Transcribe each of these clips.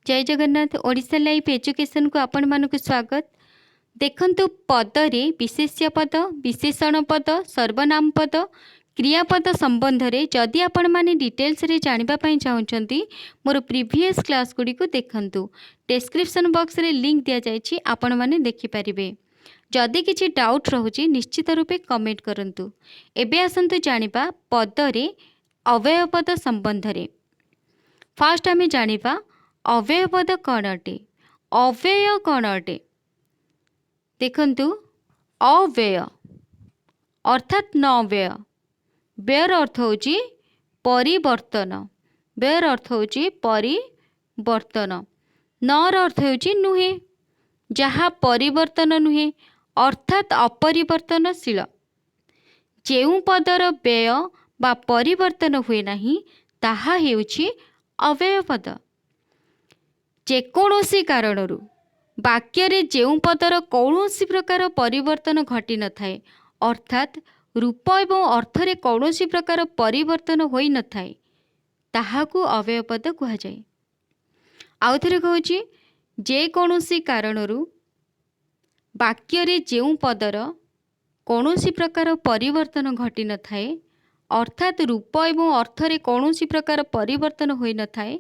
जय Jagannath. Odisha live education को आपण मानक स्वागत। देखंतु पदरे विशेष्य पद, विशेषण पद, सर्वनाम पद, क्रियापद संबंध रे जदि आपण माने डिटेल्स रे जानिबा पई चाहुचंती मोर प्रीवियस क्लास गुडी को देखंतु। डिस्क्रिप्शन बॉक्स रे लिंक दिया जायछि, आपण माने देखि परिबे। जदि किछि डाउट रहुछि निश्चित रूपे कमेंट करंतु। एबे आसंतु जानिबा पदरे अव्यय पद संबंध रे। फास्ट आमे जानिबा अव्यय पद कौन अटे। अव्यय कौन अटे देखंतु, अव्यय अर्थात न व्यय। व्ययर अर्थ होची परिवर्तन। व्ययर अर्थ होची परिवर्तन। नर अर्थ होची नुहे, जहा परिवर्तन नुहे अर्थात अपरिवर्तनशील। जेउ पदर व्यय बा परिवर्तन हुए नहीं ताहा हेउची अव्यय पद। जेकोसी कारणरू वाक्य रे जेउ पदर कौनसी प्रकार परिवर्तन घटी न थाए, अर्थात रूप एवं अर्थ रे कौनसी प्रकार परिवर्तन होई न थाए, ताहाकू अव्यय पद कहा जाए। आउ थरे कहूची, जे कौनसी कारणरू वाक्य रे जेउ पदर कौनसी प्रकार परिवर्तन घटी न थाए, अर्थात रूप एवं अर्थ रे कौनसी प्रकार परिवर्तन होई न थाए,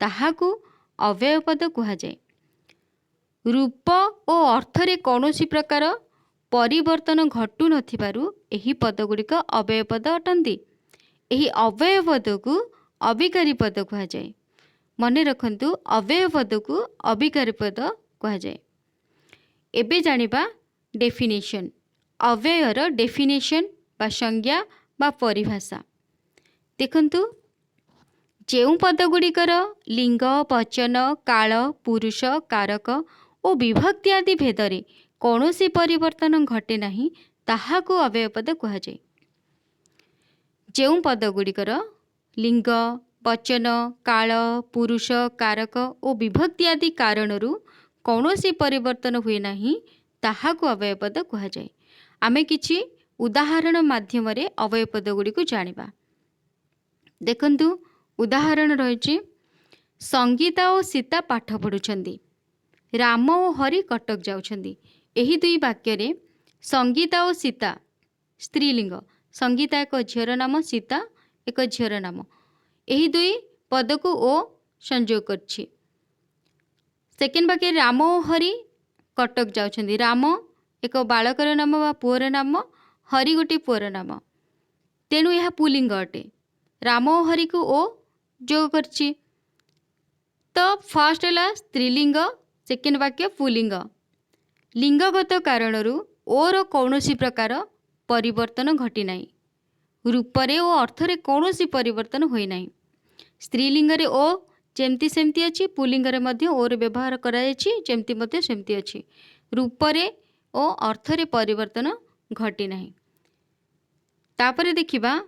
ताहाकू अव्यय पद कहा जाए। रूप और अर्थ रे कौनसी प्रकार परिवर्तन घटू नथिबारु एही पद गुड़िक अव्यय पद अटंती। एही अव्यय पद को अविकारी पद कहा जाए। मने रखंतु, अव्यय पद को अविकारी पद कहा जाए। एबे जानिबा डेफिनेशन। अव्ययर डेफिनेशन बा संज्ञा बा परिभाषा। देखंतु, जेउ पद गुड़िकर लिंग, वचन, काल, पुरुष, कारक और विभक्ति आदि भेदरे कौनसी परिवर्तन घटे नहीं, ताहाकू अव्यय पद कहा जाए। जेउ पद गुड़िकर लिंग, वचन, काल, पुरुष, कारक और विभक्ति आदि कारणरू कौनसी परिवर्तन हुए नहीं, ताहाकू अव्यय पद कहा जाए। आमे किछि उदाहरण माध्यम रे अव्यय पद गुड़ी को जानिबा। देखंतु, उदाहरण रही, संगीता और सीता पाठ पढ़ुछंदी, राम और हरि कटक जाउछंदी। एही दुई वाक्य रे संगीता और सीता स्त्रीलिंग। संगीता एक झीर नाम, सीता एक झीर नाम। एही दुई पद को ओ संयोग करछि। सेकेंड वाक्य राम और हरि कटक जाउछंदी। राम एक बालकर नाम बा पुअर नाम, हरि गोटे पुअर नाम, तेणु यह पुलिंग अटे। राम और हरि को ओ जोग करछि। तो फर्स्ट है स्त्रीलिंग, सेकेंड वाक्य पुलिंग। लिंगगत कारणरू ओर कौनसी प्रकार परिवर्तन घटी नाही। रूपरे और अर्थरे कौनसी परिवर्तन होई नाही। स्त्रीलिंग रे ओ जेमती सेमती अछि, पुलिंग रे मध्य ओर व्यवहार करा जायछि जेमती मध्य सेमती अछि। रूपरे और अर्थरे परिवर्तन घटी नाही। तापरे देखिबा,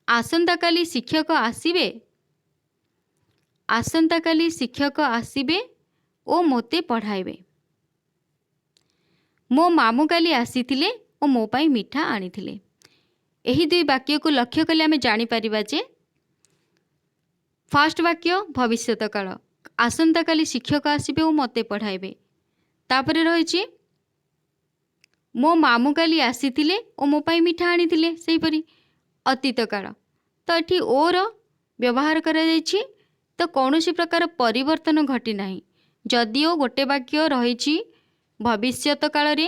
आसंता काली शिक्षक आसीबे। आसंता काली शिक्षक आसीबे ओ मोते पढ़ाइबे। मो मामू काली आसीथिले ओ मो पाई मिठा आनीथिले। एही दुई वाक्य को लक्ष्य कले आमे जानि परिबा जे फर्स्ट वाक्य भविष्यत काल, आसंता काली शिक्षक आसीबे ओ मोते पढ़ाइबे। तापरे रहिछि, मो मामू काली आसीथिले ओ मो पाई मिठा आनीथिले, सेही परी अतीत काल। तो एठी ओर व्यवहार करा जायछि, तो कौनसी प्रकार परिवर्तन घटी नाही। जदिओ गोटे वाक्य रही भविष्यत काल रे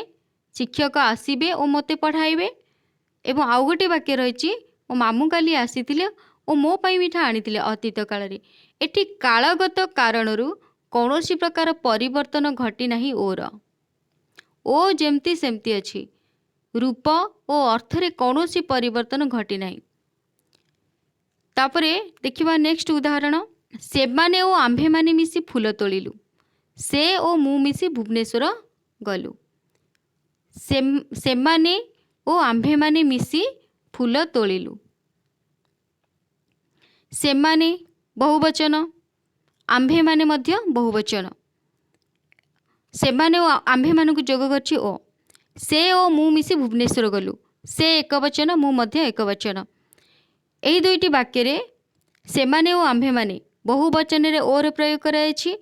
शिक्षक आसीबे ओ मोते पढ़ाइबे, एवं आउ गोटे वाक्य रही मो मामू काली आसीथिले ओ मो पाई मिठा आनीथिले अतीत काल रे। एठी कालगत कारणरू कौनसी प्रकार परिवर्तन घटी नाही। ओर ओ जेमती सेमती अछि। रूप और अर्थरे कौनसी परिवर्तन घटी नाही। तापरे देखिबा नेक्स्ट उदाहरण। सेमाने ओ आम्भे माने मिसी फूल तोलिलु। से ओ मु मिसी भुवनेश्वर गलु। सेमाने ओ आम्भे माने मिसी फूल तोलिलु। सेमाने बहुवचन, आम्भे माने मध्य बहुवचन। सेमाने ओ आम्भे मानकु जोग करछि ओ। से ओ मु मिसी भुवनेश्वर गलु। से एक वचन, मु मध्य एक वचन। एही दुईटी वाक्य रे सेमाने ओ आम्भे माने बहुवचन रे ओर प्रयोग कराଯାଇଛି।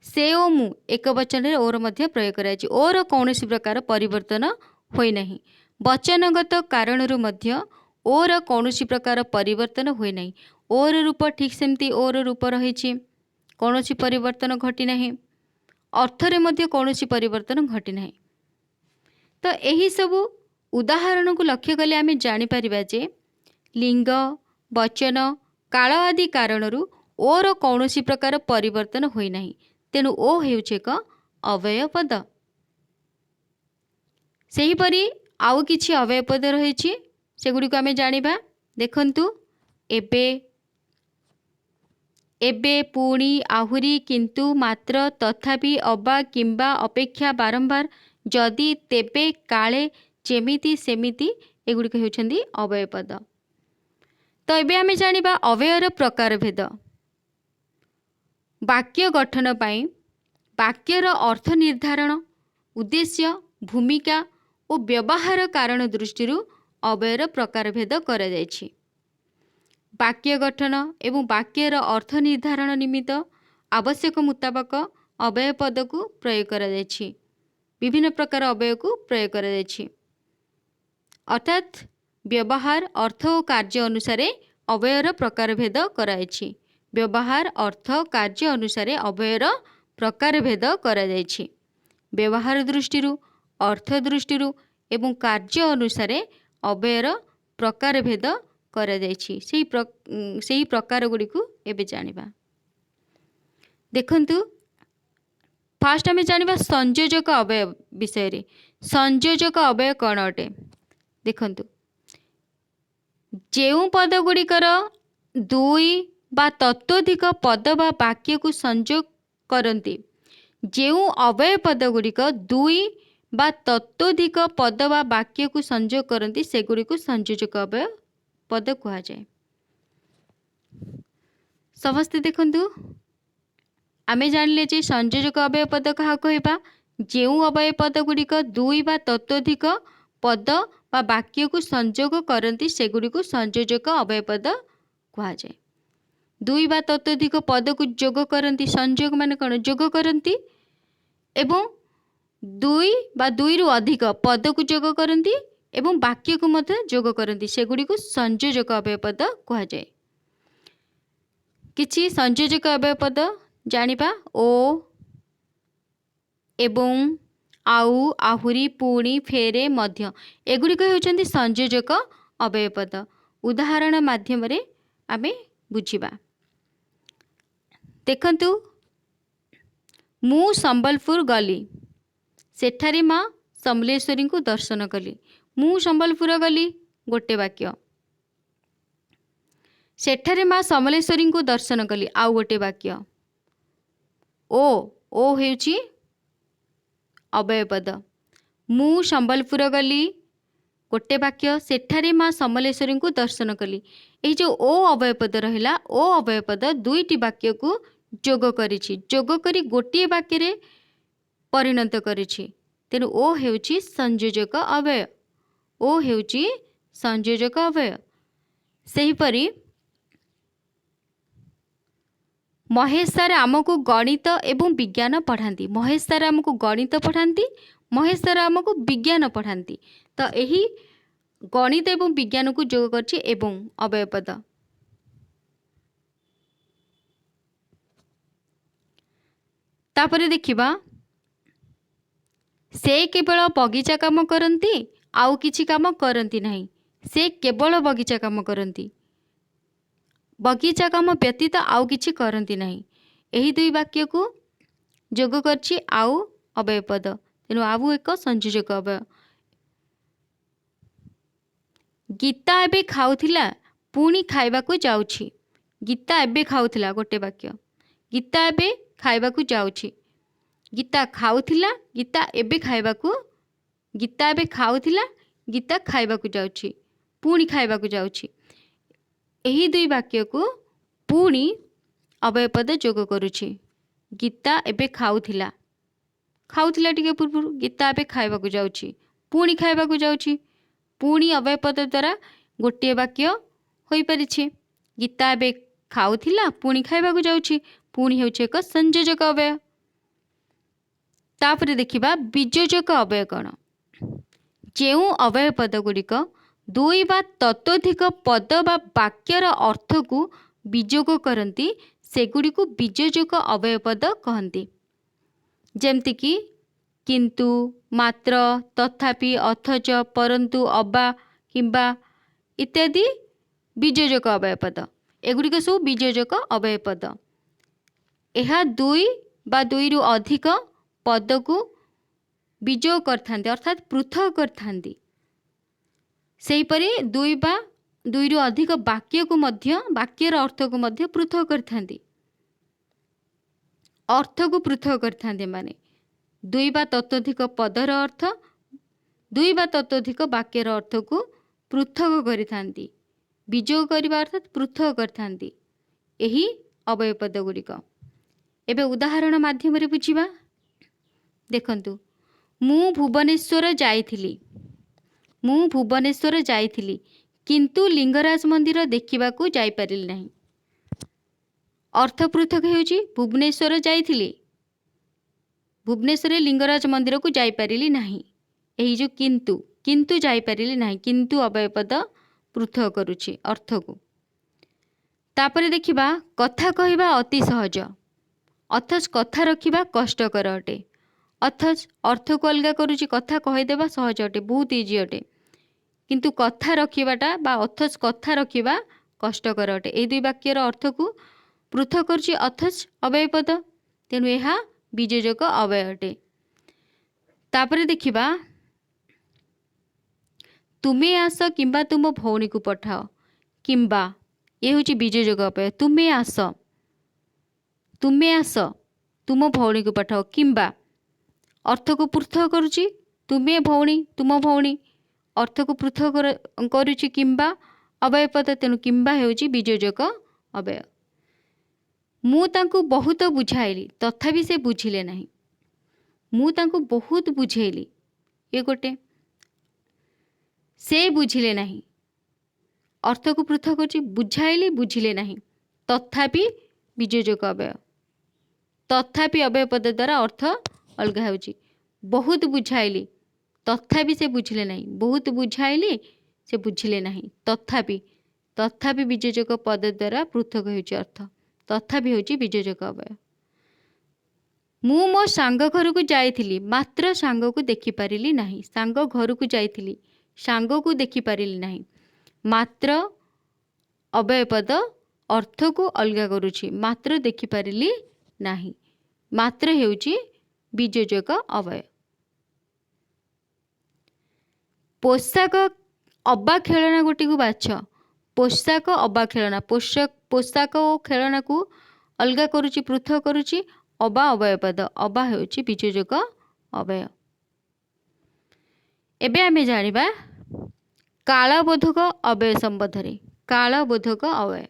से ओ मु एक वचन रे ओर मध्य प्रयोग कराଯାଇଛି। ओर कौनसी प्रकार परिवर्तन होई नहीं। वचनगत कारणरू मध्य ओर कौनसी प्रकार परिवर्तन होई नहीं। ओर रूप ठीक सेमती ओर रूप रहिछि, कौनसी परिवर्तन घटी नहीं। अर्थरे मध्य कौनसी परिवर्तन घटी नहीं। तो यही सबु उदाहरण को लक्ष्य कले आमे जानि परिबा जे लिंग, वचन, काल आदि कारणरू ओर कौनसी प्रकार परिवर्तन होई नहीं। तेणु ओ हेउछि एक अव्यय पद। सेहीपरि आउ किछि अव्यय पद रहिछि, सेगुड़िक आमे जानिबा। देखंतु एबे, एबे, पुणी, आहुरी, किंतु, मात्र, तथापि, अबा, किंबा, अपेक्षा, बारंबार, जदि, तेबे, काले, जेमिति, सेमिति एगुड़िक हेउछन्ति अव्यय पद। तो एबे आमे जानिबा अव्ययर प्रकार भेद। वाक्य गठन पाई वाक्यर अर्थ निर्धारण, उद्देश्य, भूमिका और व्यवहार कारण दृष्टि अव्ययर प्रकार भेद करा जायछि। वाक्य गठन एवं वाक्यर अर्थ निर्धारण निमित्त आवश्यक मुताबक अव्यय पद को प्रयोग करा जायछि। विभिन्न प्रकार अव्यय को प्रयोग करा जायछि। अर्थात व्यवहार, अर्थ और कार्य अनुसार अव्ययर प्रकार भेद कराଯାଇଛି। व्यवहार, अर्थ, कार्य अनुसार अव्ययर प्रकार भेद करा जायछि। व्यवहार दृष्टि, अर्थ दृष्टि एवं कार्य अनुसार अव्ययर प्रकार भेद करा जायछि। सेही प्रकार गुडी को एबे जानिबा। देखंतु फास्ट आमे जानिबा संयोजक अव्यय विषय रे। संयोजक अव्यय कौन अटे? देखंतु जेउ पद गुड़िकर दुई बा तत्वधिक पद बा वाक्य को संयोग करती, जेउ अव्यय पद गुड़िक दुई बा तत्वधिक पद बा वाक्य को संयोग करती सेगुड़ी को संयोजक अव्यय पद कहा जाए। समस्ते देखंतु आमे जानले जे संयोजक अव्यय पद कहा कहबा, जेउ अव्यय पद गुड़िक दुई बा तत्वधिक पद बा वाक्य को संयोग करती सेगुड़ी को संयोजक अव्यय पद कहा जाए। दुई बा तत्वधिक पद को जोग करती, संयोग माने कौन? जोग करती, एवं दुई बा दुई रु अधिक पद को जोग करती एवं वाक्य को मध्य जोग करती सेगुड़ी को संयोजक अव्यय पद कहा जाए। किछि संयोजक अव्यय पद जानिबा। ओ, एवं, आउ, आहुरी, पुणी, फेरे, मध्य एगुड़िक हेउछन्ति संयोजक अव्यय पद। उदाहरण माध्यम रे आमे बुझिबा। देखंतु मु संबलपुर गली, सेठारे माँ समलेश्वरी को दर्शन कली। मु संबलपुर गली गोटे वाक्य। सेठारे माँ समलेश्वरी को दर्शन कली आउ गोटे वाक्य। ओ हेउछि अव्यय पद। मु संबलपुर गली गोटे वाक्य, सेठारे माँ समलेश्वरी को दर्शन कली। एई जो ओ अव्यय पद रहिला, ओ अव्यय पद दुईटी वाक्य को जोग करिछि, जोग करी गोटे वाक्य रे परिणत करिछि। तेणु ओ हेउछि संयोजक अव्यय। ओ हेउछि संयोजक अव्यय। सेहीपरि महेश सर आमको गणित एवं विज्ञान पढ़ाती। महेश सर आमको गणित पढ़ाती, महेश सर आमको विज्ञान पढ़ाती। तो यही गणित एवं विज्ञान को जोग करछि एवं अव्यय पद। तापरे देखिबा, से केवल बगीचा काम करती आउ किछि काम करती नहीं। से केवल बगीचा काम करती, बगीचा काम व्यतीत आउ किछि करती नहीं। एही दुई वाक्य को जोग करछि आउ अव्यय पद। तेणु आउ एक संयोजक अव्यय। गीता एबे खाउथिला पुणी खाइबाकू जाउछि। गीता एबे खाउथिला गोटे वाक्य, गीता एबे खाइबाकू जाउछि। गीता खाउथिला, गीता एबे खाइबाकू, गीता एबे खाउथिला, गीता खाइबाकू जाउछि, पुणी खाइबाकू जाउछि। एही दुई वाक्य को पुणी अव्यय पद जोग करुछि। गीता एबे खाउथिला, खाउथिला टिके पूर्व, गीता एबे खाइबाकू जाउछि, पुणी खाइबाकू जाउछि। पुणी अव्यय पद द्वारा गोटे वाक्य होई परिछि। गीता एबे ଖାଉଥିଲା ପୁଣି ଖାଇବାକୁ ଯାଉଛି, ପୁଣି ହେଉଛି ଏକ ସଂଯୋଜକ ଅବୟବ। ତାପରେ ଦେଖିବା ବିଯୋଜକ ଅବୟବ କ'ଣ। ଯେଉଁ ଅବୟବ ପଦ ଗୁଡ଼ିକ ଦୁଇ ବା ତତୋଧିକ ପଦ ବା ବାକ୍ୟର ଅର୍ଥକୁ ବିଯୋଗ କରନ୍ତି ସେଗୁଡ଼ିକୁ ବିଯୋଜକ ଅବୟବ ପଦ କହନ୍ତି। ଯେମିତିକି କିନ୍ତୁ, ମାତ୍ର, ତଥାପି, ଅଥଚ, ପରନ୍ତୁ, ଅବା, କିମ୍ବା ଇତ୍ୟାଦି ବିଯୋଜକ ଅବୟବ ପଦ। ଏଗୁଡ଼ିକ ସବୁ ବିଯୋଜକ ଅବୟବ ପଦ। ଏହା ଦୁଇ ବା ଦୁଇରୁ ଅଧିକ ପଦକୁ ବିଯୋଗ କରିଥାନ୍ତି ଅର୍ଥାତ୍ ପୃଥକ କରିଥାନ୍ତି। ସେହିପରି ଦୁଇ ବା ଦୁଇରୁ ଅଧିକ ବାକ୍ୟର ଅର୍ଥକୁ ମଧ୍ୟ ପୃଥକ କରିଥାନ୍ତି। ଅର୍ଥକୁ ପୃଥକ କରିଥାନ୍ତି ମାନେ ଦୁଇ ବା ତତୋଧିକ ପଦର ଅର୍ଥ, ଦୁଇ ବା ତତୋଧିକ ବାକ୍ୟର ଅର୍ଥକୁ ପୃଥକ କରିଥାନ୍ତି। ବିଯୋଗ କରିବା ଅର୍ଥାତ୍ ପୃଥକ କରିଥାନ୍ତି ଏହି ଅବୟବ ପଦ ଗୁଡ଼ିକ। ଏବେ ଉଦାହରଣ ମାଧ୍ୟମରେ ବୁଝିବା। ଦେଖନ୍ତୁ, ମୁଁ ଭୁବନେଶ୍ୱର ଯାଇଥିଲି କିନ୍ତୁ ଲିଙ୍ଗରାଜ ମନ୍ଦିର ଦେଖିବାକୁ ଯାଇପାରିଲି ନାହିଁ। ଅର୍ଥ ପୃଥକ ହେଉଛି ଭୁବନେଶ୍ୱର ଯାଇଥିଲି, ଭୁବନେଶ୍ୱରରେ ଲିଙ୍ଗରାଜ ମନ୍ଦିରକୁ ଯାଇପାରିଲି ନାହିଁ। ଏହି ଯେଉଁ କିନ୍ତୁ ଯାଇପାରିଲି ନାହିଁ, କିନ୍ତୁ ଅବୟବ ପଦ ପୃଥକ କରୁଛି ଅର୍ଥକୁ। ତାପରେ ଦେଖିବା କଥା କହିବା ଅତି ସହଜ ଅଥଚ କଥା ରଖିବା କଷ୍ଟକର ଅଟେ। ଅଥଚ ଅର୍ଥକୁ ଅଲଗା କରୁଛି, କଥା କହିଦେବା ସହଜ ଅଟେ, ବହୁତ ଇଜି ଅଟେ। କିନ୍ତୁ କଥା ରଖିବାଟା ବା ଅଥଚ କଥା ରଖିବା କଷ୍ଟକର ଅଟେ। ଏହି ଦୁଇ ବାକ୍ୟର ଅର୍ଥକୁ ପୃଥକ କରୁଛି ଅଥଚ ଅବୟବ ପଦ, ତେଣୁ ଏହା ବିଯୋଜକ ଅବୟବ ଅଟେ। ତାପରେ ଦେଖିବା ତୁମେ ଆସ କିମ୍ବା ତୁମ ଭଉଣୀକୁ ପଠାଅ। କିମ୍ବା ଏ ହେଉଛି ବିଯୋଜକ ଅବୟବ। ତୁମେ ଆସ ତୁମ ଭଉଣୀକୁ ପଠାଅ। କିମ୍ବା ଅର୍ଥକୁ ପୃଥକ କରୁଛି, ତୁମେ ଭଉଣୀ, ତୁମ ଭଉଣୀ, ଅର୍ଥକୁ ପୃଥକ କରୁଛି କିମ୍ବା ଅବୟବ ପଦ, ତେଣୁ କିମ୍ବା ହେଉଛି ବିଯୋଜକ ଅବୟବ। ମୁଁ ତାଙ୍କୁ ବହୁତ ବୁଝାଇଲି ତଥାପି ସେ ବୁଝିଲେ ନାହିଁ। ମୁଁ ତାଙ୍କୁ ବହୁତ ବୁଝେଇଲି, ଏ ଗୋଟେ, ସେ ବୁଝିଲେ ନାହିଁ, ଅର୍ଥକୁ ପୃଥକ କରୁଛି, ବୁଝାଇଲି ବୁଝିଲେ ନାହିଁ। ତଥାପି ବିଯୋଜକ ଅବୟବ। ତଥାପି ଅବୟବ ପଦ ଦ୍ୱାରା ଅର୍ଥ ଅଲଗା ହେଉଛି। ବହୁତ ବୁଝାଇଲି ତଥାପି ସେ ବୁଝିଲେ ନାହିଁ, ବହୁତ ବୁଝାଇଲି ସେ ବୁଝିଲେ ନାହିଁ। ତଥାପି ବିଯୋଜକ ପଦ ଦ୍ୱାରା ପୃଥକ ହେଉଛି ଅର୍ଥ। ତଥାପି ହେଉଛି ବିଯୋଜକ ଅବୟବ। ମୁଁ ମୋ ସାଙ୍ଗ ଘରକୁ ଯାଇଥିଲି ମାତ୍ର ସାଙ୍ଗକୁ ଦେଖିପାରିଲି ନାହିଁ। ସାଙ୍ଗ ଘରକୁ ଯାଇଥିଲି, ସାଙ୍ଗକୁ ଦେଖିପାରିଲି ନାହିଁ। ମାତ୍ର ଅବୟବ ପଦ ଅର୍ଥକୁ ଅଲଗା କରୁଛି, ମାତ୍ର ଦେଖିପାରିଲି ନାହିଁ। ମାତ୍ର ହେଉଛି ବିଯୋଜକ ଅବୟବ। ପୋଷାକ ଅବା ଖେଳଣା ଗୋଟିକୁ ବାଛ। ପୋଷାକ ଅବା ଖେଳଣା, ପୋଷାକ ଓ ଖେଳଣାକୁ ଅଲଗା କରୁଛି, ପୃଥକ କରୁଛି ଅବା ଅବୟବ ପଦ। ଅବା ହେଉଛି ବିଯୋଜକ ଅବୟବ। ଏବେ ଆମେ ଜାଣିବା କାଳବୋଧକ ଅବୟବ ସମ୍ବନ୍ଧରେ। କାଳବୋଧକ ଅବୟବ।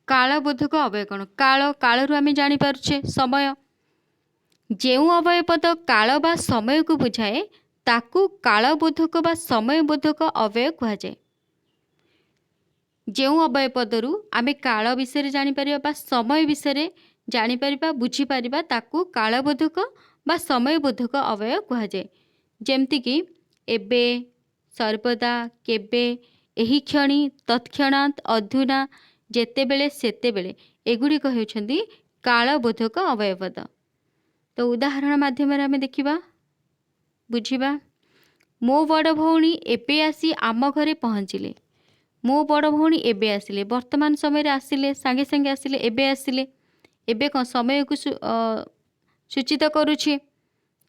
କାଳବୋଧକ ଅବୟବ କ'ଣ? କାଳରୁ ଆମେ ଜାଣିପାରୁଛେ ସମୟ। ଯେଉଁ ଅବୟବ ପଦ କାଳ ବା ସମୟକୁ ବୁଝାଏ ତାକୁ କାଳବୋଧକ ବା ସମୟବୋଧକ ଅବୟବ କୁହାଯାଏ। ଯେଉଁ ଅବୟବ ପଦରୁ ଆମେ କାଳ ବିଷୟରେ ଜାଣିପାରିବା ବା ସମୟ ବିଷୟରେ ଜାଣିପାରିବା, ବୁଝିପାରିବା, ତାକୁ କାଳବୋଧକ ବା ସମୟବୋଧକ ଅବୟବ କୁହାଯାଏ। ଯେମିତିକି ଏବେ, ସର୍ବଦା, କେବେ, ଏହି କ୍ଷଣି, ତତ୍କ୍ଷଣାତ୍, ଅଧୁନା, ଯେତେବେଳେ, ସେତେବେଳେ, ଏଗୁଡ଼ିକ ହେଉଛନ୍ତି କାଳବୋଧକ ଅବୟବ ପଦ। ତ ଉଦାହରଣ ମାଧ୍ୟମରେ ଆମେ ଦେଖିବା, ବୁଝିବା। ମୋ ବଡ଼ ଭଉଣୀ ଏବେ ଆସି ଆମ ଘରେ ପହଞ୍ଚିଲେ। ମୋ ବଡ଼ ଭଉଣୀ ଏବେ ଆସିଲେ, ବର୍ତ୍ତମାନ ସମୟରେ ଆସିଲେ, ସାଙ୍ଗେ ସାଙ୍ଗେ ଆସିଲେ, ଏବେ ଆସିଲେ। ଏବେ କ'ଣ ସମୟକୁ ସୂଚିତ କରୁଛି,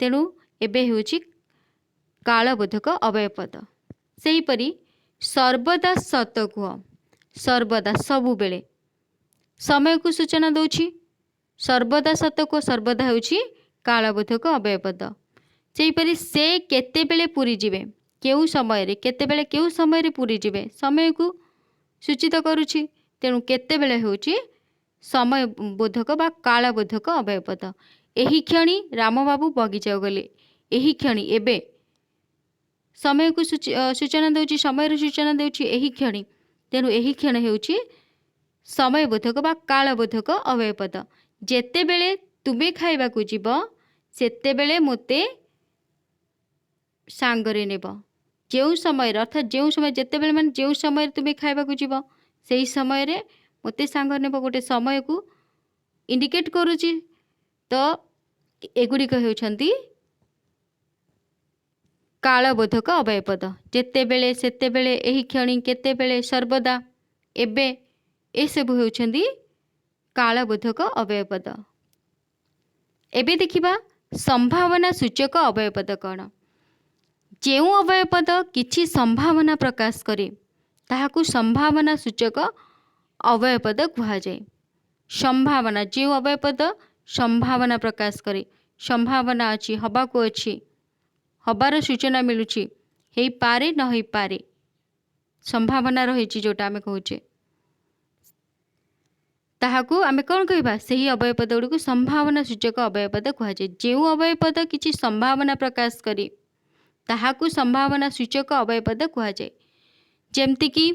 ତେଣୁ ଏବେ ହେଉଛି କାଳବୋଧକ ଅବୟବ ପଦ। ସେହିପରି ସର୍ବଦା ସତ କୁହ। ସର୍ବଦା ସବୁବେଳେ ସମୟକୁ ସୂଚନା ଦେଉଛି। ସର୍ବଦା ସତ କୁହ, ସର୍ବଦା ହେଉଛି କାଳବୋଧକ ଅବୟବ ପଦ। ସେହିପରି ସେ କେତେବେଳେ ପୁରୀ ଯିବେ। କେଉଁ ସମୟରେ, କେତେବେଳେ କେଉଁ ସମୟରେ ପୁରୀ ଯିବେ, ସମୟକୁ ସୂଚିତ କରୁଛି, ତେଣୁ କେତେବେଳେ ହେଉଛି ସମୟବୋଧକ ବା କାଳବୋଧକ ଅବୟବ ପଦ। ଏହି କ୍ଷଣି ରାମବାବୁ ବଗିଚାକୁ ଗଲେ। ଏହି କ୍ଷଣି ଏବେ ସମୟକୁ ସୂଚନା ଦେଉଛି, ସମୟର ସୂଚନା ଦେଉଛି ଏହି କ୍ଷଣି, ତେଣୁ ଏହି କ୍ଷଣ ହେଉଛି समयबोधक बा कालबोधक अव्ययपद। जेतेबेले तुमे खाइबाकू जीव सेतेबेले मोते सांगरे नेब। जो समय अर्थात जो समय जेतेबेले माने जो समय तुमे खाइबाकू जीव सेही समय रे मोते सांगर नेब। गोटे समय को इंडिकेट करूची। तो एगुड़िक हेउछंती कालबोधक अव्ययपद। जेतेबेले सेतेबेले एही क्षणी केतेबेले सर्वदा एबे ए सब हेउछंती कालबोधक अव्ययपद। एबे देखिबा संभावना सूचक अव्ययपद कौन। जो अव्ययपद किछि संभावना प्रकाश करे ताहाकू संभावना सूचक अव्ययपद कहा जाए। संभावना जो अव्ययपद संभावना प्रकाश करे, संभावना अच्छी हबाकू अच्छी हबार सूचना मिलुची, हेई पारे न हेई पारे, संभावना रही जोटा आमे कहूचे ताहाकू आमे कौन कहबा सही अव्ययपद गुड़ी को संभावना सूचक अव्ययपद कहा जाए। जो अव्ययपद किछि संभावना प्रकाश करे ताहाकू संभावना सूचक अव्ययपद कहा जाए। जेमति कि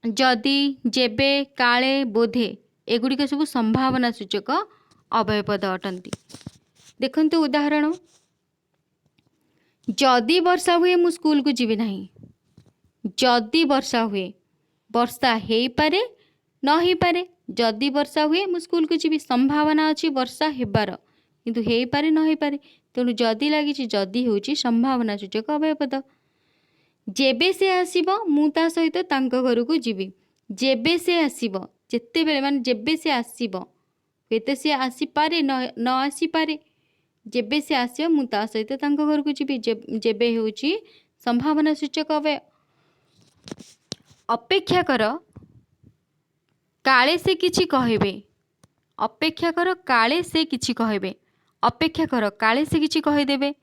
जदि, जेबे, काले, बोधे एगुड़िक सब संभावना सूचक अव्ययपद अटंती। देखंतु उदाहरण, जदि वर्षा हुए मु स्कूल को जीवी नहीं। जदि वर्षा हुए, वर्षा हेई पारे न हेई पारे। जदि वर्षा हुए मु स्कूल को जीवी, संभावना अच्छी वर्षा हेबार किंतु हेई पारे न हेई पारे। तेणु जदि लागिछि, जदि होउछि संभावना सूचक अव्ययपद। जेबे से आसीबो मु ता सहित तांको घर को जीवी। जेबे से आसीबो जेतेबेले माने जेबे से आसीबो, हेते से आसी पारे न आसी पारे। जेबे से आसीबो मु ता सहित तांको घर को जीवी। जेबे होउछि संभावना सूचक अव्यय। अपेक्षा कर काले से किछि कहबे। अपेक्षा कर काले से किछि कहबे। अपेक्षा कर काले से किछि कहि देबे।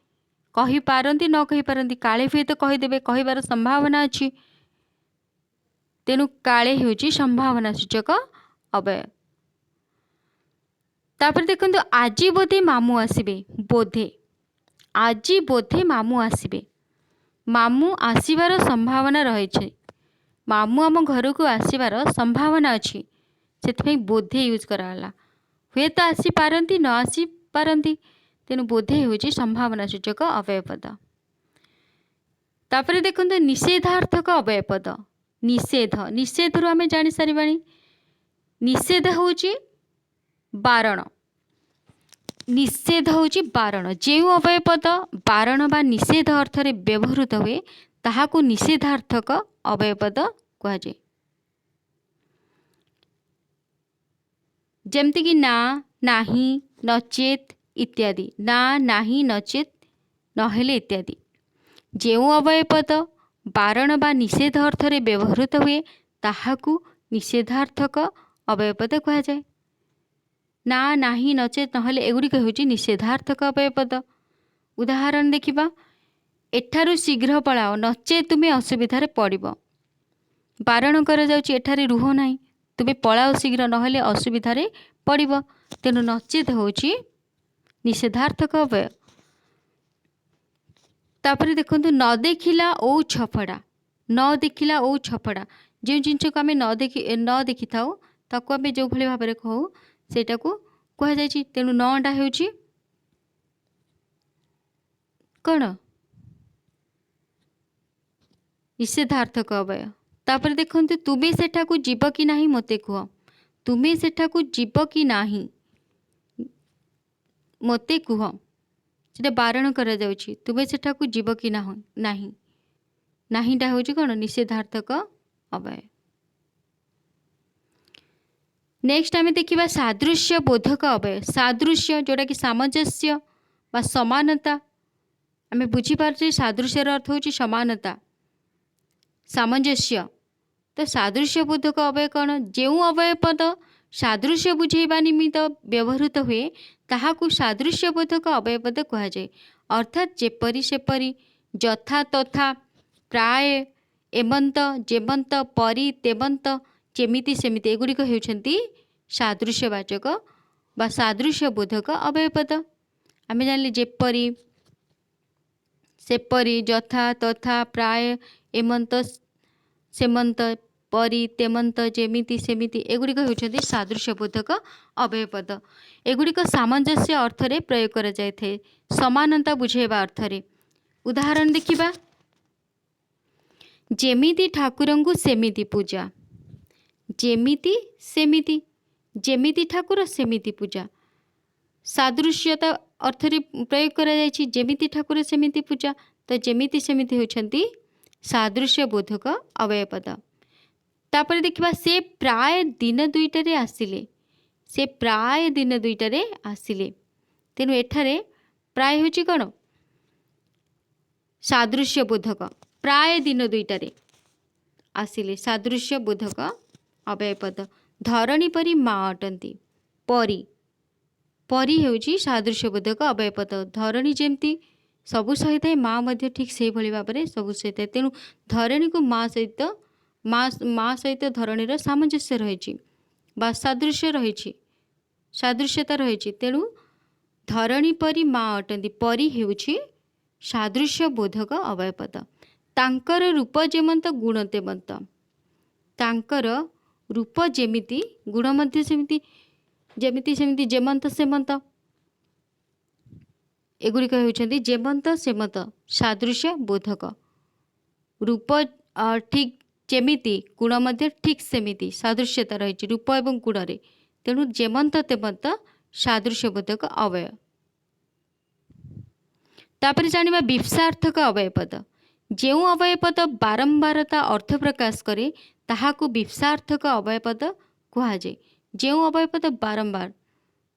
कहि पारंती न कहि पारंती, काले हुए तो कहिदेबे, कहिबार संभावना अच्छी। तेणु काले हेउछि संभावना सूचक अव्यय। तापर देखंतु आजी बोधे मामू आसीबे। बोधे, आजी बोधे मामू आसीबे। मामू आसीबार संभावना रही। मामू आम घर को आसीबार संभावना अच्छी, से बोधे यूज कराला। हुए तो आसी पारंती न आसी पारंती, तेणु बोधे होउछि संभावना सूचक अव्ययपद। तापर देखंतु निषेधार्थक अव्ययपद। निषेध, निषेध रु आमे जानि सारिबानी। निषेध होउछि बारण। निषेध होउछि बारण। जेउ अव्ययपद बारण बा निषेध अर्थ रे व्यवहृत हुए ताहाकू निषेधार्थक अव्ययपद कहा जाए। जेमति कि ना, नाही, नचेत इत्यादि। ना, नाही, नचेत, नहेले इत्यादि। जेउ अव्ययपद बारण बा निषेध अर्थ रे व्यवहृत हुए ताहाकू निषेधार्थक अव्ययपद कहा जाए। ना, नाही, नचेत, नहेले एगुड़िक हेउछि निषेधार्थक अव्ययपद। उदाहरण देखिबा, एठारु शीघ्र पलाओ नचे तुमे असुविधा रे पड़िबो। बारण करा जाउछि एठारे रुह नाही, तुमे पलाओ शीघ्र नहेले असुविधा रे पड़िबो। तेणु नचेत होउछि निषेधार्थक अव्यय। तापर देखंतु न देखिला ओ छफड़ा। न देखिला ओ छफड़ा, जो जिनस को आमे न देखि थाउ ताको आमे जो भली भाबरे कहू सेटा को कहा जायछि। तेणु नडा हेउछि कोन निषेधार्थक अव्यय। तापर देखंतु तुमे सेठा को जीव कि नाही मते कह। तुमे सेठा को जीव कि नाही मते कह, सेटा बारण करा जाउछि। तुमे सेठा को जीव कि नाही, नाहीटा होउछि कोन निषेधार्थक अव्यय। नेक्स्ट आमे देखिबा सादृश्य बोधक अव्यय। सादृश्य जोटा कि सामंजस्य बा समानता। आमे बुझी पारछे सादृश्यर अर्थ होउछि समानता, सामंजस्य। तो सादृश्य बोधक अव्यय कौन। जो अव्यय पद सादृश्य बुझेबा निमित्त व्यवहृत हुए ताहाकू सादृश्य बोधक अव्यय पद कहा जाए। अर्थात जेपरी सेपरी, यथा तथा, प्राय, एमंत, जेमंत, परी, तेमंत, जेमिति सेमिति एगुड़िक हेउछंती सादृश्यवाचक बा सादृश्य बोधक अव्यय पद। आमे जानले जेपरी, सेपरी, यथा तथा, प्राय, एमंत, सेमंत, परी तेमंत जेमिति सेमिति एगुड़िक होउछन्ति सादृश्यबोधक अव्ययपद। एगुड़िक सामंजस्य अर्थरे प्रयोग करा जायथे समानता बुझेबा अर्थरे। उदाहरण देखिबा जेमिति ठाकुरंकु सेमिति पूजा जेमिति सेमिति जेमिति ठाकुर सेमिति पूजा सादृश्यता अर्थरे प्रयोग करा जायछि जेमिति ठाकुर सेमिति पूजा तो जेमिति सेमिति होउछन्ति सादृश्य बोधक अव्ययपद। तापर देखिबा से प्राय दिन दुईटारे आसिले से प्राय दिन दुईटारे आसिले तेणु एठारे प्राय होछि कोन सादृश्य बोधक प्राय दिन दुईटारे आसिले सादृश्य बोधक अव्ययपद। धरणी परी माँ अटंती परी परी हेउछि सादृश्य बोधक अव्ययपद। धरणी जेमती सबु सहित माँ मध्य ठीक से भली भाबरे सबु सहित तेणु धरणी को माँ सहित माँ सहित धरणीर सामंजस्य रही बा सादृश्य रही सादृश्यता रही तेणु धरणी परी माँ अटंती परी हेउछि सादृश्य बोधक अव्ययपद। तांकर रूप जेमंत गुण तेमंत तांकर रूप जेमिति गुण मध्य सेमिति जेमिति सेमिति जेमंत सेमंत एगुड़िक होउछन्ति जेमंत सेमंत सादृश्य बोधक। रूप ठीक जेमिति गुण मध्य ठीक सेमिति सादृश्यता रही रूप एवं गुण रे तेणु जेमंत तेमंत सादृश्य बोधक अव्यय। तापर जानिबा विवक्षार्थक अव्ययपद। जेउ अव्ययपद बारंबारता अर्थ प्रकाश करे ताहाकु विवक्षार्थक अव्ययपद कुहाजे। जेउ अव्ययपद बारंबार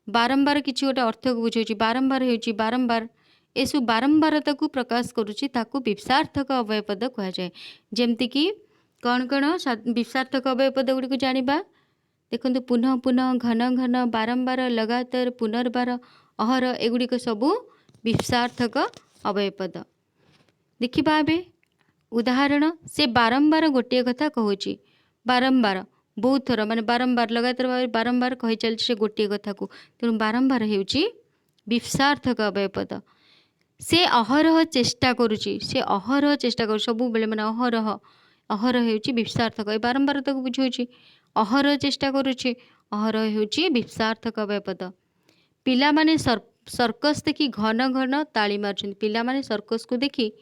बारंबार किछि गोटे अर्थ को बुझाउछि बारंबार हेउछि बारंबार एसु बारंबारता को प्रकाश करुछि ताकु विवक्षार्थक अव्ययपद कुहाजाए। जेमति कि कौन कौन विवक्षार्थक अव्ययपद गुड़ी को जानिबा देखंतु पुनः पुनः घन घन बारंबार लगातार पुनर्बार अहर एगुड़िक सबु विवक्षार्थक अव्ययपद। देखिबा एबे उदाहरण से बारंबार गोटे कथा कहूची बारंबार बहुत थर माने बारंबार लगातार भाव बारंबार कही चलछि से गोटे कथा को तेणु बारंबार हेउची विवक्षार्थक अव्ययपद। से अहरह चेष्टा करुची से अहरह चेष्टा कर सबु बेले माने अहरह अहरह हेउची विवक्षार्थक ए बारंबारता को बुझाउची अहरह चेष्टा करुची अहरह हेउची विवक्षार्थक अव्ययपद। पिला माने सर्कस देखि घन घन ताली मारुछन्ति पिला माने सर्कस को देखि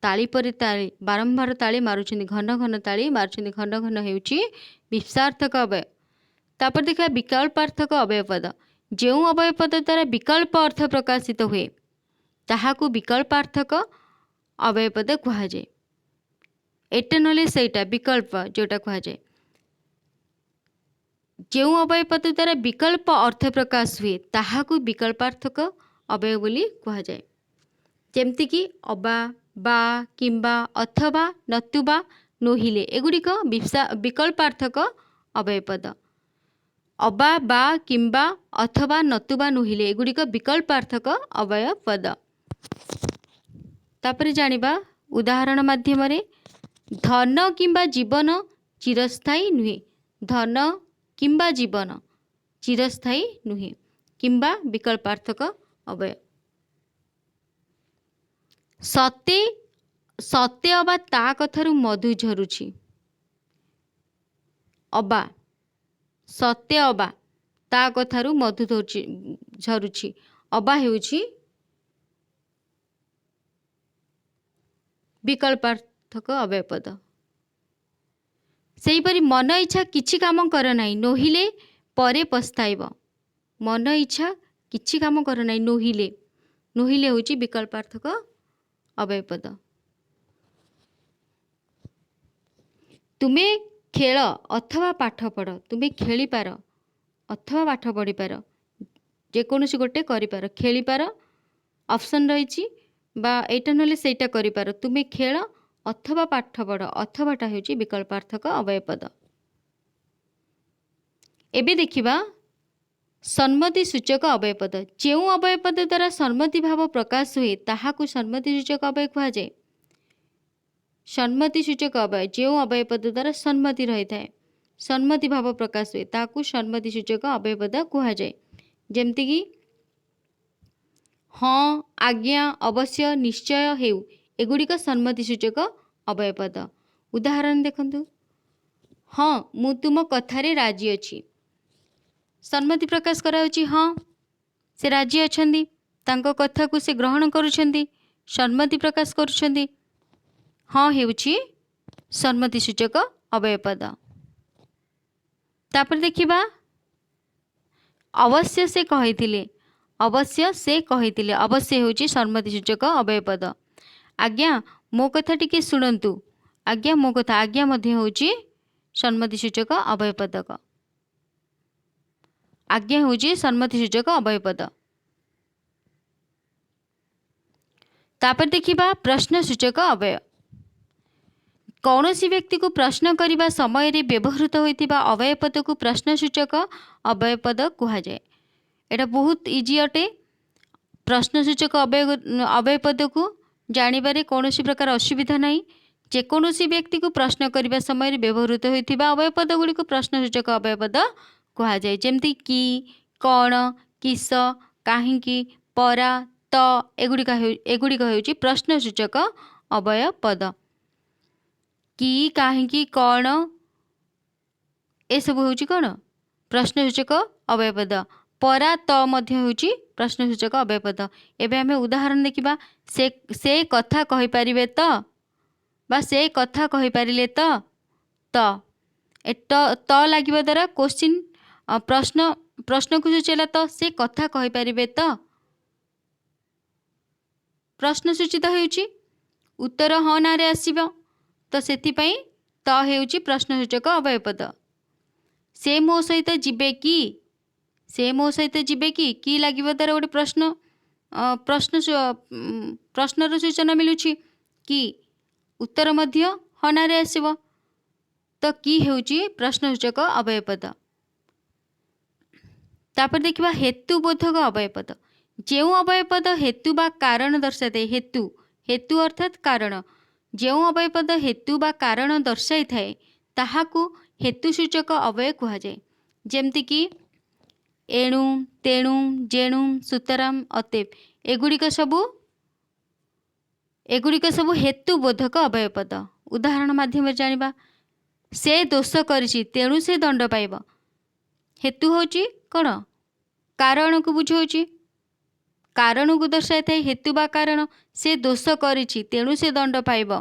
ताली परे ताली बारंबार ताली मारुछन्ति घन घन ताली मारुछन्ति घन घन हेउछि विवक्षार्थक अव्यय। तापर देखा विकल्पार्थक अव्ययपद। जेउ अव्ययपद द्वारा विकल्प अर्थ प्रकाशित हुए ताहाकु विकल्पार्थक अव्ययपद कुहाजाए। एटा नले सेटा विकल्प जोटा कुहाजाए। जेउ अव्ययपद द्वारा विकल्प अर्थ प्रकाश हुए ताहाकु विकल्पार्थक अव्यय बोली कुहाजाए। जेमति कि अबा बा किंबा अथवा नतुबा नोहिले एगुड़िक विकल्पार्थक अव्ययपद। अबा बा किंबा अथवा नतुबा नोहिले एगुड़िक विकल्पार्थक अव्ययपद। तापर जानिबा उदाहरण माध्यम रे धन किंबा जीवन चिरस्थायी नुहे धन किंबा जीवन चिरस्थायी नुहे किंबा विकल्पार्थक अव्यय। सते सते अबा ता कथारु मधु झरुछि अबा सते अबा ता कथारु मधु झरुछि अबा हेउछि विकल्पार्थक अव्ययपद। सेहीपरि मन इच्छा किछि काम कर नाही नोहिले परे पस्ताइब मन इच्छा किछि काम कर नाही नोहिले नोहिले होछि विकल्पार्थक अव्ययपद। तुमे खेल अथवा पाठ पढ़ तुमे खेली पार अथवा पाठ पढ़ी पार जेकोसी गोटे करिपार खेली पार ऑप्शन रही बा एटा नले सेटा करिपार तुमे खेल अथवा पाठ पढ़ अथवाटा हेउछि विकल्पार्थक अव्ययपद। एबे देखिबा सम्मति सूचक अव्ययपद। जेउ अव्ययपद द्वारा सम्मति भाव प्रकाश हुए ताहाकु सम्मति सूचक अव्यय कुहाजाए। सम्मति सूचक अव्यय जेउ अव्ययपद द्वारा सम्मति रही थाए सम्मति भाव प्रकाश हुए ताहाकु सम्मति सूचक अव्ययपद कुहाजाए। जेमति कि हाँ आज्ञा अवश्य निश्चय हेउ एगुड़िक सम्मति सूचक अव्ययपद। उदाहरण देखंतु हाँ मु तुम कथारे राजी अच्छी। सम्मति प्रकाश कराउछि हाँ से राजी अछंदी, तांको कथा को से ग्रहण करुछंदी, सम्मति प्रकाश करुछंदी। हाँ हेउछि सम्मति सूचक अव्यय पद। तापर देखिबा अवश्य से कहिथिले, अवश्य से कहिथिले, अवश्य हेउछि सम्मति सूचक अव्यय पद। आज्ञा मो कथा टिके शुणन्तु, आज्ञा मो कथा, आज्ञा मध्य होउछि सम्मति सूचक अव्यय पदक। आज्ञा होउछि सम्मति सूचक अव्यय पद। तापर देखिबा प्रश्न सूचक अव्यय। कौनसी व्यक्ति को प्रश्न करने समय रे व्यवहृत होइतिबा अव्यय पद को प्रश्न सूचक अव्यय पद कहा जाए। एटा बहुत इजी अटे। प्रश्न सूचक अव्यय पद को जानिबारे कौनसी प्रकार असुविधा नहीं। जेकोसी व्यक्ति को प्रश्न करने समय व्यवहृत होइतिबा अव्यय पद गुड़ी को प्रश्न सूचक अव्यय पद कहा जाए। जेमती कि, कौन, किस, काहिंकी, परा, त एगुड़िक हेउछि प्रश्न सूचक अव्यय पद। कि, काहिंकी, कौन ए सब होउछि कौन प्रश्न सूचक अव्यय पद। परा, त मध्य होउछि प्रश्न सूचक अव्यय पद। एबे हमें उदाहरण देखिबा। से कथा कहि परिबे त, बा से कथा कहि परिले त ए त लागिबा द्वारा क्वेश्चन प्रश्न को सूचेला। त से कथा कहि परिबे त प्रश्न सूचित हेउछि, उत्तर हाँ ना रे आसीबो, तो सेथिपाई त हेउछि प्रश्न सूचक अव्यय पद। से मो सहित जिबे कि, से मो सहित जिबे कि लागिबा द्वारा गोटे प्रश्नर सूचना मिलुछि कि, उत्तर मध्य हाँ ना रे आसीबो, तो कि हेउछि प्रश्न सूचक अव्यय पद। तापर देखिबा हेतुबोधक अव्यय पद। जेउ अव्यय पद हेतु बा कारण दर्शाए, हेतु अर्थात कारण, जेउ अव्यय पद हेतु बा कारण दर्शाई थाए ताहाकू हेतु सूचक अव्यय कहा जाए। जेमती कि एणु, तेणु, जेणु, सुतराम, अतएव एगुड़िक सबु हेतुबोधक अव्यय पद। उदाहरण माध्यम जानिबा। से दोष करिछि तेणु से दंड पाइब। हेतु होछि कौन कारण को बुझाउछि, कारण को दर्शाई थाए हेतु बा कारण। से दोष करिछि तेणु से दंड पाइब,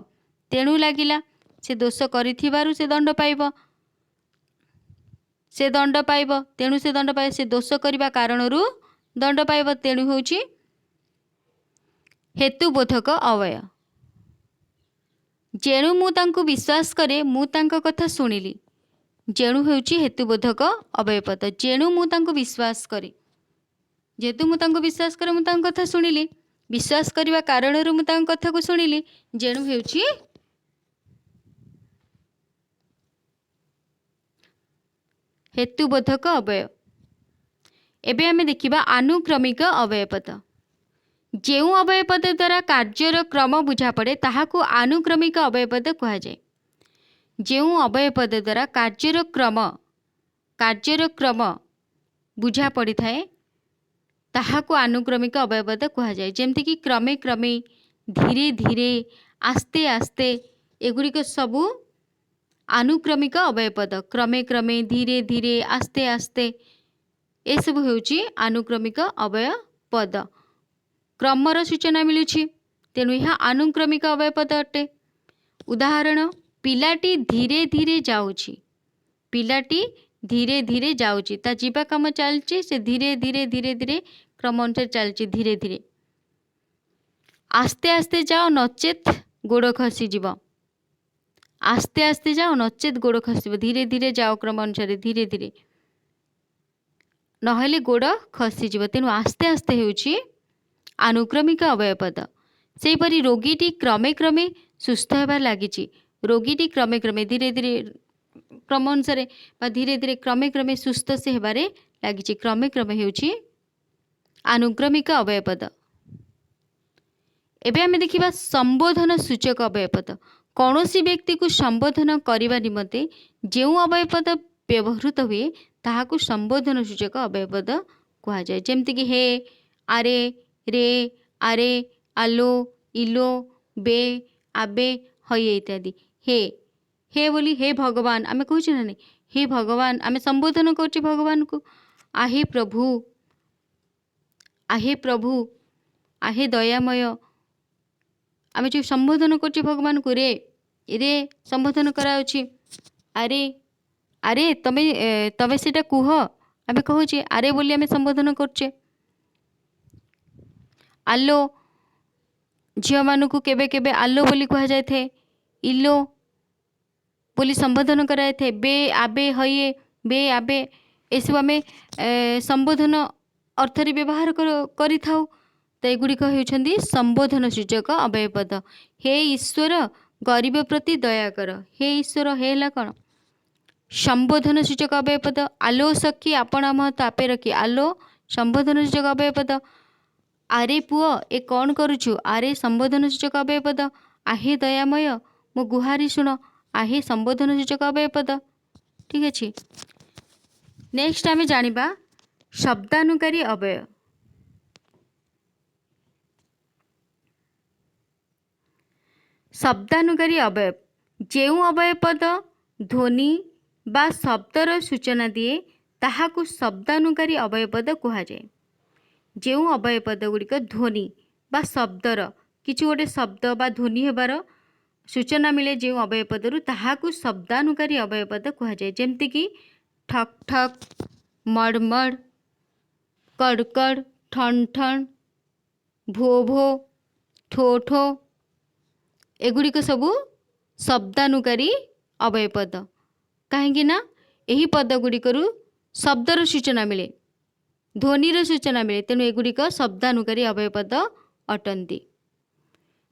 तेणु लागिला से दोष करिथिबारु से दंड पाइब, से दंड पाइब तेणु से दंड पाइब, से दोष करिबा कारणरू दंड पाइब, तेणु होछि हेतुबोधक अव्यय। जेणु मु तांको विश्वास करे मु तांको कथा शुणिली, जेणु हेउछि हेतुबोधक अव्यय पद। जेणु मु तांको विश्वास करे, जेहेतु मु तांको विश्वास करे मु तांको कथा शुणिली, विश्वास करिबा कारणरू मु तांको कथा को शुणिली, जेणु हेउछि हेतुबोधक अव्यय। एबे आमे देखिबा आनुक्रमिक अव्यय पद। जेउ अव्यय पद द्वारा कार्यर क्रम बुझा पड़े ताहाकू आनुक्रमिक अव्यय पद कहा जाए। जेउ अव्यय पद द्वारा कार्यर क्रम बुझा पड़ी थाए ताहाकू आनुक्रमिक अव्यय पद कहा जाए। जेमती कि क्रमे क्रमे, धीरे धीरे, आस्ते आस्ते एगुड़िक सबू आनुक्रमिक अव्यय पद। क्रमे क्रमे, धीरे धीरे, आस्ते आस्ते ए सब हेउछि आनुक्रमिक अव्यय पद। क्रमर सूचना मिलुछि, तेणु यह आनुक्रमिक अव्यय पद अटे। उदाहरण, पिलाटी धीरे धीरे जाउछि, पिलाटी धीरे धीरे जाउछि, ता जीवा काम चलछि, से धीरे धीरे धीरे धीरे क्रम अनुसार चलछि, धीरे धीरे। आस्ते आस्ते जाओ नचेत गोड़ खसी जीव, आस्ते आस्ते जाओ नचेत गोड़ खसिब, धीरे धीरे जाओ क्रम अनुसार, धीरे धीरे नहेले गोड़ खसीजिव, तेणु आस्ते आस्ते हेउछि आनुक्रमिक अव्यय पद। सेहीपरि रोगीटी क्रमे क्रमे सुस्थ हेबार लागिछि, रोगीटी क्रमे क्रमे धीरे धीरे क्रम अनुसार बा धीरे धीरे क्रमे क्रमे सुस्थ से हेबारे लागिछि, क्रमे क्रमे हेउछि आनुक्रमिक अव्यय पद। एबे आमे देखिबा संबोधन सूचक अव्यय पद। कौनसी व्यक्ति को संबोधन करने निमंते जेउ अव्यय पद व्यवहृत हुए ताहाकू संबोधन सूचक अव्यय पद कहा जाए। जेमती कि हे, आरे, रे, आरे, आलो, इलो, बे, आबे, हये इत्यादि। हे हे बोली हे भगवान आमे कहूँ ना नहीं, हे भगवान आमे संबोधन करछे भगवान को, आहे प्रभु, आहे प्रभु, आहे दयामय, आमे जो संबोधन करछे भगवान को रे रे संबोधन कराउछि। अरे अरे तमे तमे सेटा कुह, आमे कहूचे अरे बोली आमे संबोधन करछे। आलो, झियो मानकु केबे केबे आलो बोली कहा जाय थे, इलो बोली संबोधन कराए थे। बे आबे हये बे आबे एसबु आमे संबोधन अर्थरे व्यवहार करि थाउ। तो एगुड़िक होउछन्ती संबोधन सूचक अव्ययपद। हे ईश्वर गरीब प्रति दया कर, हे ईश्वर हे ला कौन संबोधन सूचक अव्ययपद। आलो सखी आपण महत आपे रखी, आलो संबोधन सूचक अव्ययपद। आरे पुओ ए कौन करुछु, आरे संबोधन सूचक अव्ययपद। आहे दयामय मो गुहारी शुण, आहे संबोधन सूचक अव्ययपद। ठीक अच्छे। नेक्स्ट आमे जानिबा शब्दानुकारी अव्यय। शब्दानुकारी अव्यय जेउ अव्ययपद ध्वनि बा शब्दर सूचना दिए ताहाकु शब्दानुकारी अव्ययपद कहा जाए। जेउ अव्ययपद गुड़िक ध्वनि बा शब्दर किछु गोटे शब्द बा ध्वनि हेबार सूचना मिले जो अव्ययपदरु ताहाकु शब्दानुकारी अव्ययपद कहा जाए। जेमति कि ठक ठक, मड़मड़, कड़कड़, ठन ठन, भो भो, ठो ठो एगुड़िक सबू शब्दानुकारी अव्ययपद। कहीं ना यही पद गुड़िकरू शब्दर सूचना मिले, ध्वनिर सूचना मिले, तेणु एगुड़िक शब्दानुकारी अव्ययपद अटंती।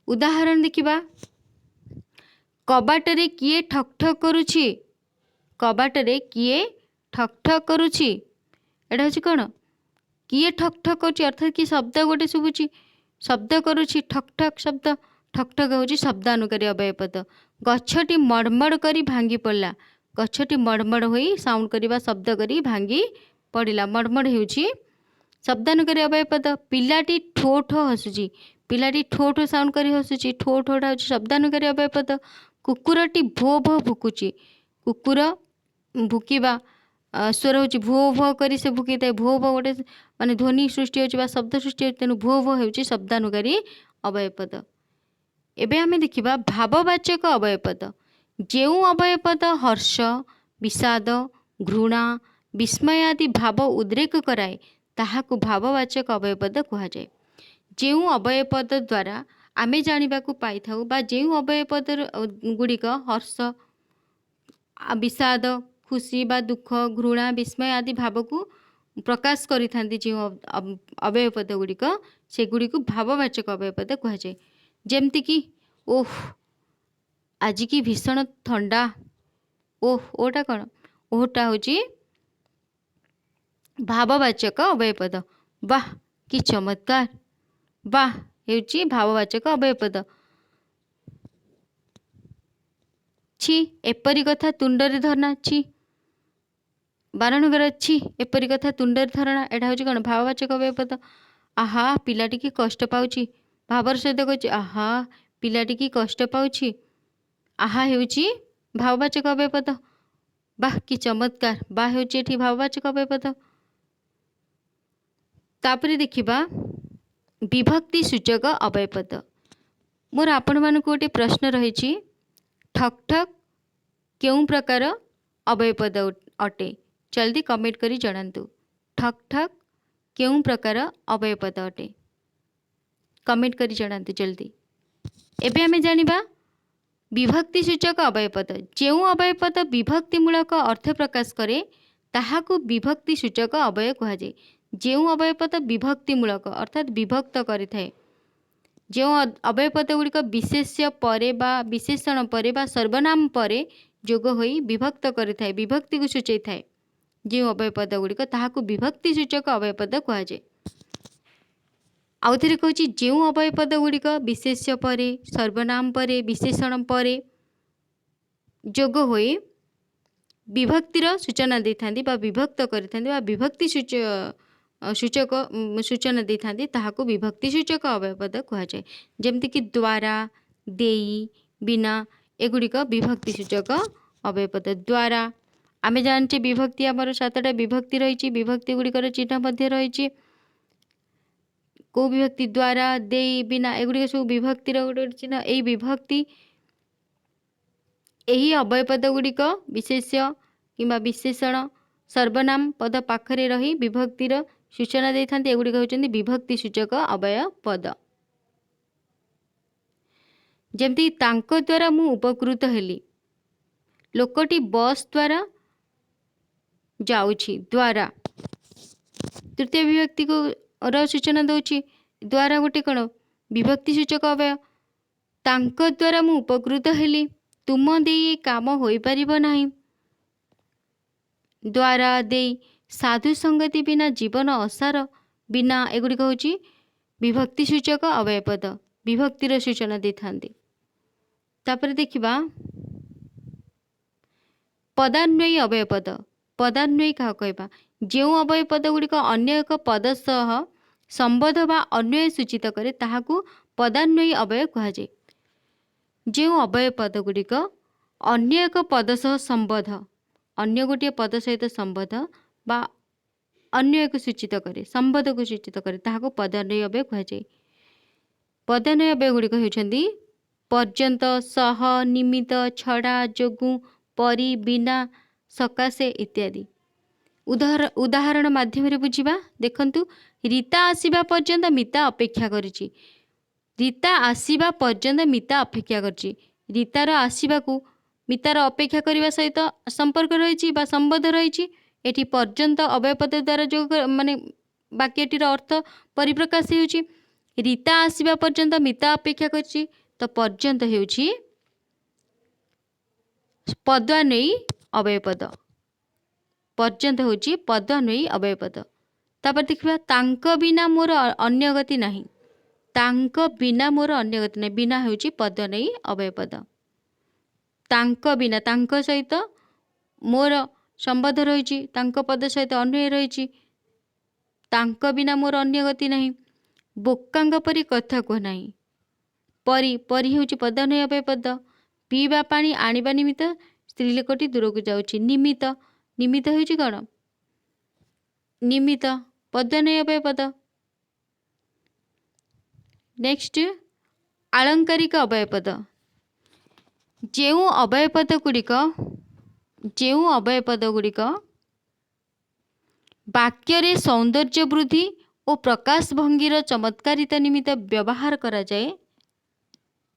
उदाहरण देखिबा, कबाटरे किए ठक ठक करुछि, कबाटरे किए ठक ठक करुछि, एटा होछि कोन किए ठक ठक करुछि अर्थात कि शब्द गोटे शुभुछि, शब्द करुछि ठक ठक शब्द, ठक ठक होछि शब्दानुकारी अव्ययपद। गछटी मड़मड़ करी भांगी पड़ला, गछटी मड़मड़ होई साउंड करिबा शब्द करी भांगी पड़िला, मड़मड़ हेउछि शब्दानुकारी अव्ययपद। पिलाटी ठो ठो हसुछि, पिलाटी ठो ठो साउंड करी हसुछि, ठो ठोटा होछि शब्दानुकारी अव्ययपद। कुकुरटी भो भो भुकुछि, कुकुर भुकिबा स्वर होछि भो भो करी से भुकी थाए, भो भो गोटे माने ध्वनि सृष्टि होछि बा शब्द सृष्टि होछि, तेणु भो भो हेउछि शब्दानुकारी अव्ययपद। एबे आमे देखिबा भाववाचक अव्ययपद। जेउ अव्ययपद हर्ष, विषाद, घृणा, विस्मय आदि भाव उद्रेक कराए ताहाकु भाववाचक अव्ययपद कहा जाए। जेउ अव्ययपद द्वारा आमे जानिबाकु पाइथाउ बा जेउ अव्ययपद गुड़िक हर्ष, विषाद, खुशी बा दुख, घृणा, विस्मय आदि भाव को प्रकाश करि थांती जो अव्ययपद गुड़िक सेगुड़िक भाववाचक अव्ययपद कहा जाए। जेमति कि ओह आज की भीषण ठंडा, ओह ओटा कौन ओहटा होची भाववाचक अव्ययपद। वाह कि चमत्कार, वाह हेउची भाववाचक अव्ययपद। छी एपरी कथा तुंडरे धरना, छी बारणगर छी एपरी कथा तुंडरे धरना, एटा होची कौन भाववाचक अव्ययपद। आहा पिलाटी की कष्ट पाउची, भावर सहित कहछि आहा पिलाटी की कष्ट पाउची, आहा हेउची भाववाचक अव्ययपद। वाह कि चमत्कार, वाह हेउची एठी भाववाचक अव्ययपद। तापरे देखिबा विभक्ति सूचक अव्ययपद। मोर आपण मानकु गोटे प्रश्न रहिछि, ठक ठक केउं प्रकार अव्ययपद अटे? जल्दी कमेंट करी जणांतु। ठक ठक केउं प्रकार अव्ययपद अटे? कमेंट करी जणांतु जल्दी। एबे आमे जानिबा विभक्ति सूचक अव्ययपद। जेउ अव्ययपद विभक्तिमूलक अर्थ प्रकाश करे ताहाकु विभक्ति सूचक अव्यय कहा जाए। जेउ अव्ययपद विभक्तिमूलक अर्थात विभक्त करि थाए, जो अव्ययपद गुड़िक विशेष्य परे बा विशेषण परे बा सर्वनाम परे जोग होई विभक्त करि थाए, विभक्ति को सूचई थाए, जो अव्ययपद गुड़िक ताहाकु विभक्ति सूचक अव्ययपद कहा जाए। आउ थरे कहछि जेउ अव्ययपद गुड़िक विशेष्य परे सर्वनाम परे विशेषण परे जोग होई विभक्तिर सूचना दे थांती बा विभक्त करि थांती बा विभक्ति सूचक सूचना दे थांती, ताहाकु विभक्ति सूचक अव्ययपद कहा जाए। जेमति कि द्वारा, देई, बिना एगुड़िक विभक्ति सूचक अव्यय पद। द्वारा आमे जानचे विभक्ति आमर 7टा विभक्ति रही, विभक्ति गुड़िकर चिन्ह मध्य रही। को विभक्ति द्वारा, दे, बिना एगुड़िक सब विभक्तिर गोटे चिन्ह। यही विभक्ति यही अव्यय पद गुड़िक विशेष्य किंबा विशेषण सर्वनाम पद पाखरे रही विभक्तिर सूचना दे था। एगुड़िक होचंदी विभक्ति सूचक अव्यय पद। जमती तांको द्वारा मु उपकृत हेली, लोकटी बस द्वारा जाउछि, द्वारा तृतीय विभक्ति को सूचना दौछि। द्वारा गोटे कौन विभक्ति सूचक अव्यय। तांको द्वारा मु उपकृत हेली, तुम दे ये काम होई परिबो नाही। द्वारा, दे, साधु संगति बिना जीवन असार, बिना एगुड़िक होछि विभक्ति सूचक अव्यय पद, विभक्तिर सूचना दे थांती। तापर देखिबा पदान्वयी अव्यय पद। पदान्वयी क्या कहबा, जो अव्यय पद गुड़िक अन्य एक पद सह संबंध बा अन्वय सूचित करे ताहाकू पदान्वयी अव्यय कहा जाए। जो अव्यय पद गुड़िक अन्य एक पद सह संबंध, अन्य गोटे पद सहित संबंध बा अन्य एक सूचित करे, संबंध को सूचित करे ताहाकू पदान्वयी अव्यय कहा जाए। पदान्वयी अव्यय गुड़िक होउछन्ती पर्यंत, सह, निमित्त, छड़ा, जोगु, परि, बिना, सकाशे इत्यादि। उदाहरण माध्यम बुझिबा। देखंतु, रीता आसीबा पर्यंत मिता अपेक्षा करिछि। रीता आसीबा पर्यंत मिता अपेक्षा करिछि। रीतार आसीबा को मितार अपेक्षा करिबा सहित संपर्क रहिछि बा संबंध रहिछि। एठी पर्यंत अव्यय पद द्वारा जो माने वाक्यटीर अर्थ परिप्रकाश हेउछि। रीता आसीबा पर्यंत मिता अपेक्षा करिछि, तो पर्यंत हेउछि पदान्वयी अव्यय पद। पर्यंत होची पदान्वयी अव्यय पद। तापर देखिबा तांक बिना मोर अन्य गति नाही। तांक बिना मोर अन्य गति नाही, बिना होची पदान्वयी अव्यय पद। तांक बिना, तांक सहित मोर संबंध रहिछि, तांक पद सहित अन्वय रहिछि। तांक बिना मोर अन्य गति नाही। बोकांग परी कथा कह नाही। परी, परी होची पदान्वयी अव्यय पद। पीवा पानी आनिबा निमित्त स्त्री लोकटी दूर को जाउछि। निमित्त, निमित्त होची कौन, निमित्त पदान्वयी अव्यय पद। नेक्स्ट आलंकारिक अव्यय पद। जेउ अव्यय पद गुड़िक वाक्य रे सौंदर्य वृद्धि और प्रकाश भंगीर चमत्कारिता निमित्त व्यवहार करा जाए,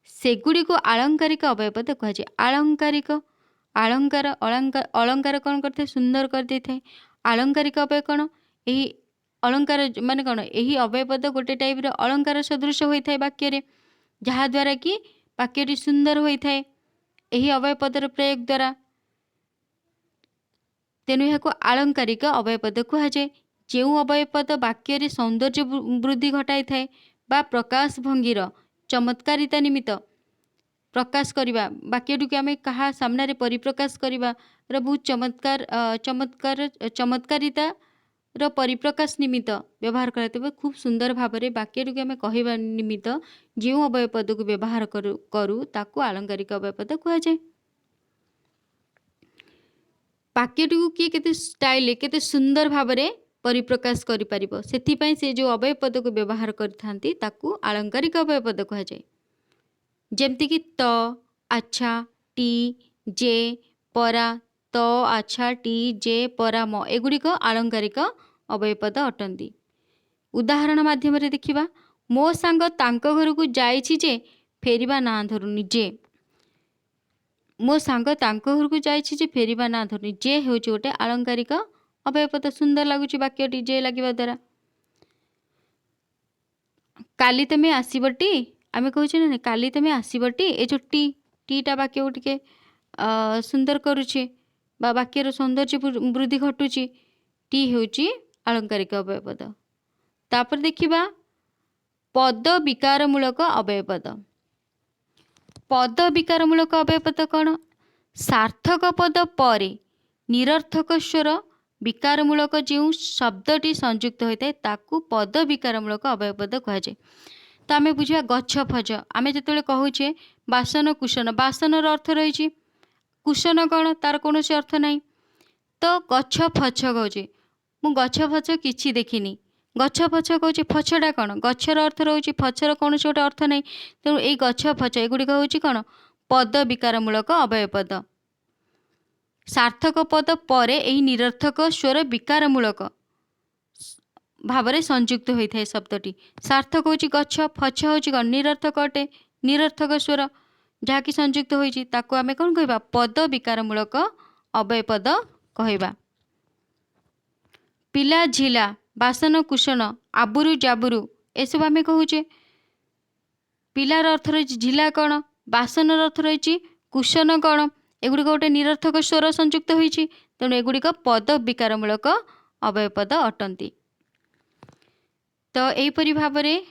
सेगुड़ी को आलंकारिक अव्यय पद कहा जाए। आलंकारिक, अलंकार, अलंकार कौन करते, सुंदर कर देते। आलंकारिक अव्यय कौन, यही अलंकार माने कौन, यही अव्यय पद गोटे टाइप रो अलंकार सदृश होता है वाक्य रे, जहा द्वारा कि वाक्यटी सुंदर होता है यही अव्यय पदर प्रयोग द्वारा। तेणु यह आलंकारिक अव्यय पद कहा जाए। जो अव्यय पद वाक्य रे सौंदर्य वृद्धि घटाई थाए बा प्रकाश भंगीर चमत्कारिता निमित्त प्रकाश करवा, वाक्यटी को आम क्या सामने परिप्रकाश करवा बहुत चमत्कारिता रो परिप्रकाश निमित्त व्यवहार करते खूब सुंदर भाव में वाक्यटी को आम कहवा निमित्त जो अव्यय पद को व्यवहार करूँ ताकू आलंकारिक अव्यय पद कहा जाए। वाक्यटी को किए केते स्टाइल केते सुंदर भाव में परिप्रकाश करि परिबो, सेथिपई से जो अव्यय पद को व्यवहार करथांती ताकू आलंकारिक अव्यय पद कहा जाए। जेमती कि त, अच्छा, टी, जे, परा, त, अच्छा, टी, जे, परा, म एगुड़िक आलंकारिक अव्यय पद अटंती। उदाहरण माध्यम रे देखिबा, मो सांग तांको घर को जाइछि जे फेरिबा ना धरुनी। जे, मो सांग तांको घर को जाइछि जे फेरिबा ना धरुनी। जे हेउछि गोटे आलंकारिक अव्यय पद। सुंदर लगुछि वाक्यटी जे लागिबा द्वारा। काली तमे आसीबटी, आमे कहूछे ना काली तमे आसीबटी, ए जो टी, टीटा वाक्य को टिके सुंदर करुछे बा वाक्यर सौंदर्य वृद्धि घटुची। टी हेउची आलंकारिक अव्यय पद। तापर देखिबा पद विकारमूलक अव्यय पद। पद विकारमूलक अव्यय पद कौन, सार्थक पद परे निरर्थक स्वर विकारमूलक जो शब्दटी संयुक्त होता है ताकू पद विकारमूलक अव्यय पद कहा जाए। तो आम बुझा गछ फच आम जो कहूचे बासन कुशन बासनर अर्थ रही कुशन कौन तार कौन से अर्थ ना तो गछ फच कहे मु गछ फच किसी देखनी गछ फच कहे फचटा कौन गचर अर्थ रोचे फचर कौन से गोटे अर्थ ना तेणु ये गछ फच एगुड़िक हूँ कौन पद विकारमूलक अव्यय पद सार्थक पद पर यही निरर्थक स्वर विकारमूलक भाव में संयुक्त होता है शब्दटी सार्थक हूँ गछ फच हूँ कौन निरर्थक अटे निरर्थक स्वर जहाँकि संयुक्त होती आम कौन कह पद विकारमूलक अव्यय पद कहवा पिला झिला बासन कुशन आबुरु जाबुरु एसब आम कहूचे पिलार अर्थ रही झिला कौन बासन अर्थ रही कुशन कौन एगुड़िक गोटे निरर्थक स्वर संयुक्त होती तेणु एगुड़िक पद विकारमूलक अव्यय पद अटंती। तो यहीपरि भाव में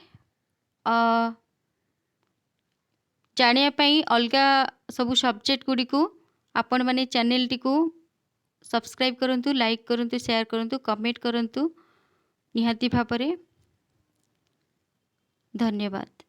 जानापी अलग सब सब्जेक्ट गुड़ी को आपण मैंने चैनल टी को सब्सक्राइब करंतु लाइक करंतु शेयर करंतु कमेंट करंतु निहाती भाव में धन्यवाद।